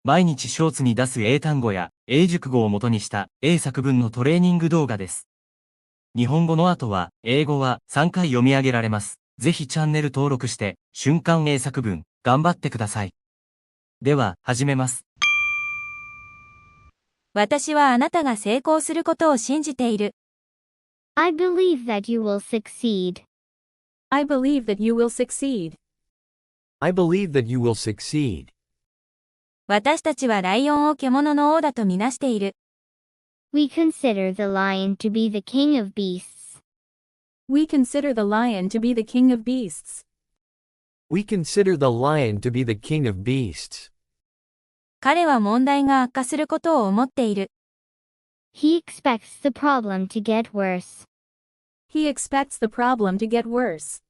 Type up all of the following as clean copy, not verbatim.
毎日ショーツに出す英単語や英熟語を元にした英作文のトレーニング動画です。日本語の後は英語は3回読み上げられます。ぜひチャンネル登録して瞬間英作文頑張ってください。では始めます。私はあなたが成功することを信じている。I believe that you will succeed. I believe that you will succeed. I believe that you will succeed. 私たちはライオンを獣の王だとみなしている。We consider the lion to be the king of beasts. We consider the lion to be the king of beasts. We consider the lion to be the king of beasts. 彼は問題が悪化することを思っている。He expects the problem to get worse. He expects the problem to get worse.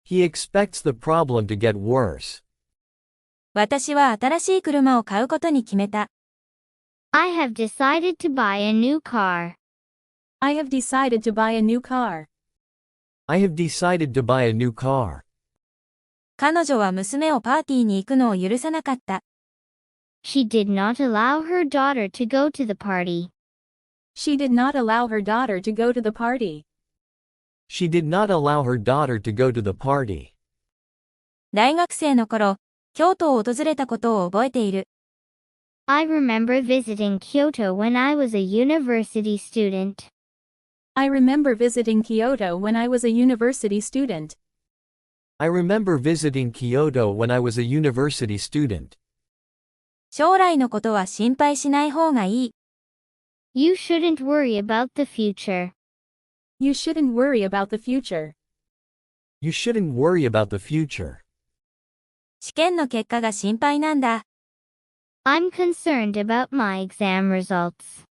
He expects the problem to get worse. 私は新しい車を買うことに決めた。I have decided to buy a new car. I have decided to buy a new car. I have decided to buy a new car. 彼女は娘をパーティーに行くのを許さなかった。She did not allow her daughter to go to the party. She did not allow her daughter to go to the party. She did not allow her daughter to go to the party. 大学生の頃、京都を訪れたことを覚えている。I remember visiting Kyoto when I was a university student. I remember visiting Kyoto when I was a university student. I remember visiting Kyoto when I was a university student. 将来のことは心配しない方がいい。You shouldn't worry about the future. You shouldn't worry about the future. You shouldn't worry about the future. 試験の結果が心配なんだ。I'm concerned about my exam results.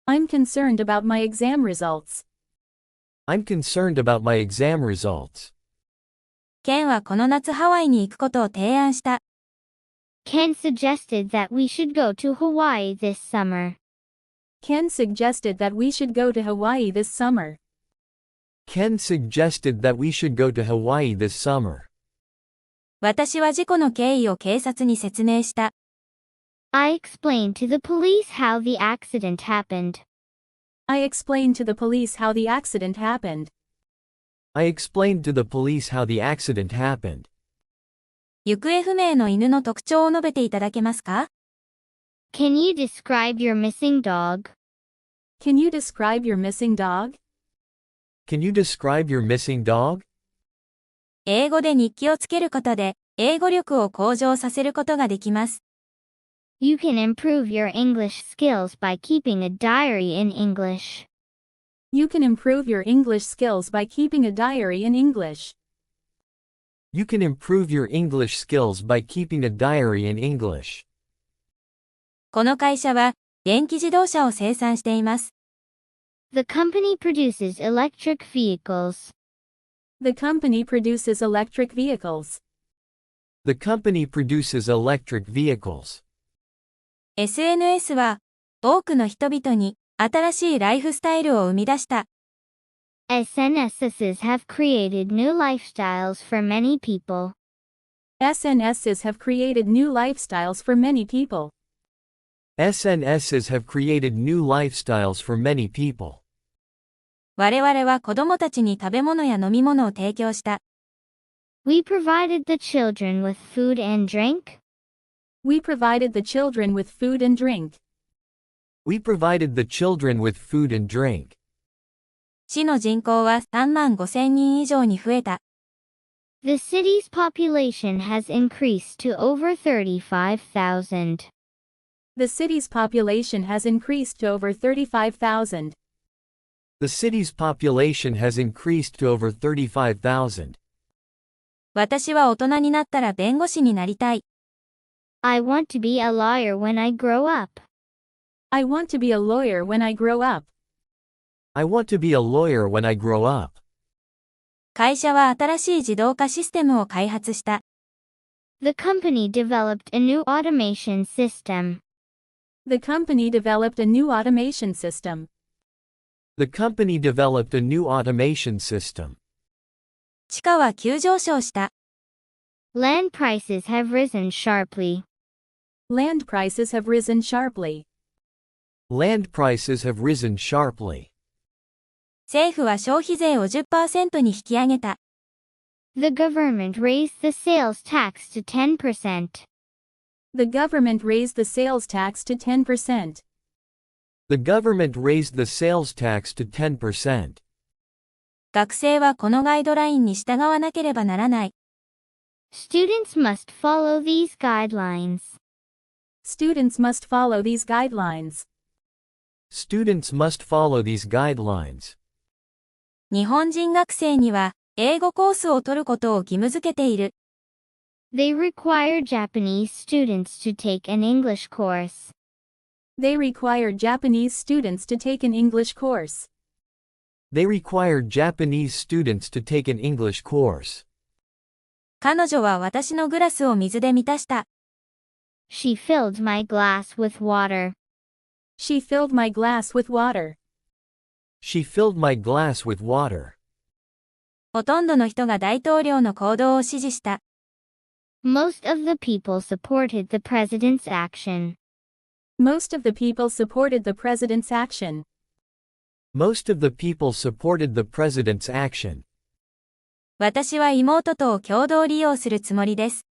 I'm concerned about my exam results. I'm concerned about my exam results. ケンはこの夏ハワイに行くことを提案した。Ken suggested that we should go to Hawaii this summer. Ken suggested that we should go to Hawaii this summer. Ken suggested that we should go to Hawaii this summer. 私は事故の経緯を警察に説明した。I explained to the police how the accident happened. I explained to the police how the accident happened. I explained to the police how the accident happened. 行方不明の犬の特徴を述べていただけますか？ Can you describe your missing dog? Can you describe your missing dog? Can you describe your missing dog? 英語で日記をつけることで、英語力を向上させることができます。You can improve your English skills by keeping a diary in English. You can improve your English skills by keeping a diary in English. You can improve your English skills by keeping a diary in English. この会社は、電気自動車を生産しています。The company produces electric vehicles. The company produces electric vehicles. The company produces electric vehicles. SNS は、多くの人々に、新しいライフスタイルを生み出した。SNSs have created new lifestyles for many people. SNSs have created new lifestyles for many people. SNSs have created new lifestyles for many people. 我々は子供たちに食べ物や飲み物を提供した。We provided the children with food and drink. We provided the children with food and drink. We provided the children with food and drink. 市の人口は35,000人以上に増えた。The city's population has increased to over 35,000. The city's population has increased to over 35,000. The city's population has increased to over 35,000. 私は大人になったら弁護士になりたい。I want to be a lawyer when I grow up. I want to be a lawyer when I grow up. I want to be a lawyer when I grow up. 会社は新しい自動化システムを開発した。The company developed a new automation system. The company developed a new automation system. The company developed a new automation system. 地価は急上昇した。Land prices have risen sharply. Land prices have risen sharply. Land prices have risen sharply. 政府は消費税を 10% に引き上げた。The government raised the sales tax to 10%. The government raised the sales tax to 10%. The government raised the sales tax to 10%. 学生はこのガイドラインに従わなければならない。Students must follow these guidelines. Students must follow these guidelines. Students must follow these guidelines. 日本人学生には英語コースを取ることを義務付けている。They require Japanese students to take an English course. They require Japanese students to take an English course. They require Japanese students to take an English course. 彼女は私のグラスを水で満たした。She filled my glass with water. She filled my glass with water. She filled my glass with water. ほとんどの人が大統領の行動を支持した。Most of the people supported the president's action. Most of the people supported the president's action. Most of the people supported the president's action. 私は妹とを共同利用するつもりです。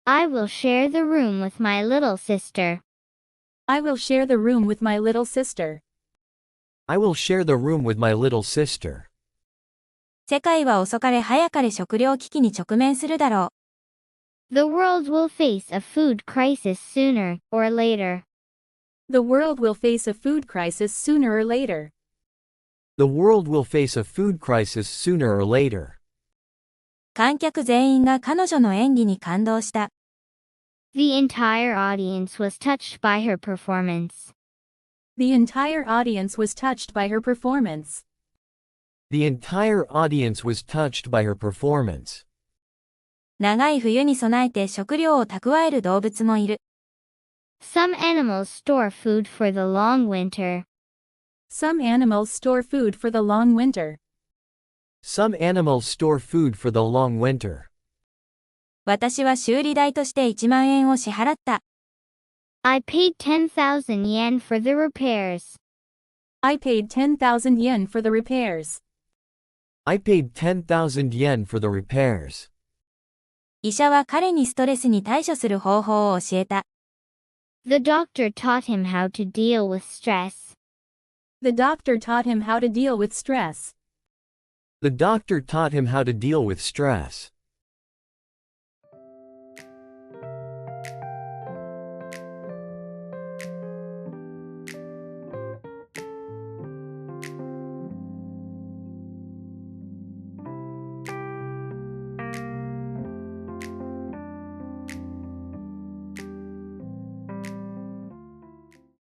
I will share the room with my little sister. I will share the room with my little sister. I will share the room with my little sister. 世界は遅かれ早かれ食糧危機に直面するだろう。The world will face a food crisis sooner or later. The world will face a food crisis sooner or later. The world will face a food crisis sooner or later. 観客全員が彼女の演技に感動した。The entire audience was touched by her performance. The entire audience was touched by her performance. The entire audience was touched by her performance. 長い冬に備えて食料を蓄える動物もいる。Some animals store food for the long winter. Some animals store food for the long winter. Some animals store food for the long winter. 私は修理代として1万円を支払った。I paid 10,000 yen for the repairs. I paid 10,000 yen for the repairs. I paid 10,000 yen for the repairs. 医者は彼にストレスに対処する方法を教えた。The doctor taught him how to deal with stress. The doctor taught him how to deal with stress. The doctor taught him how to deal with stress.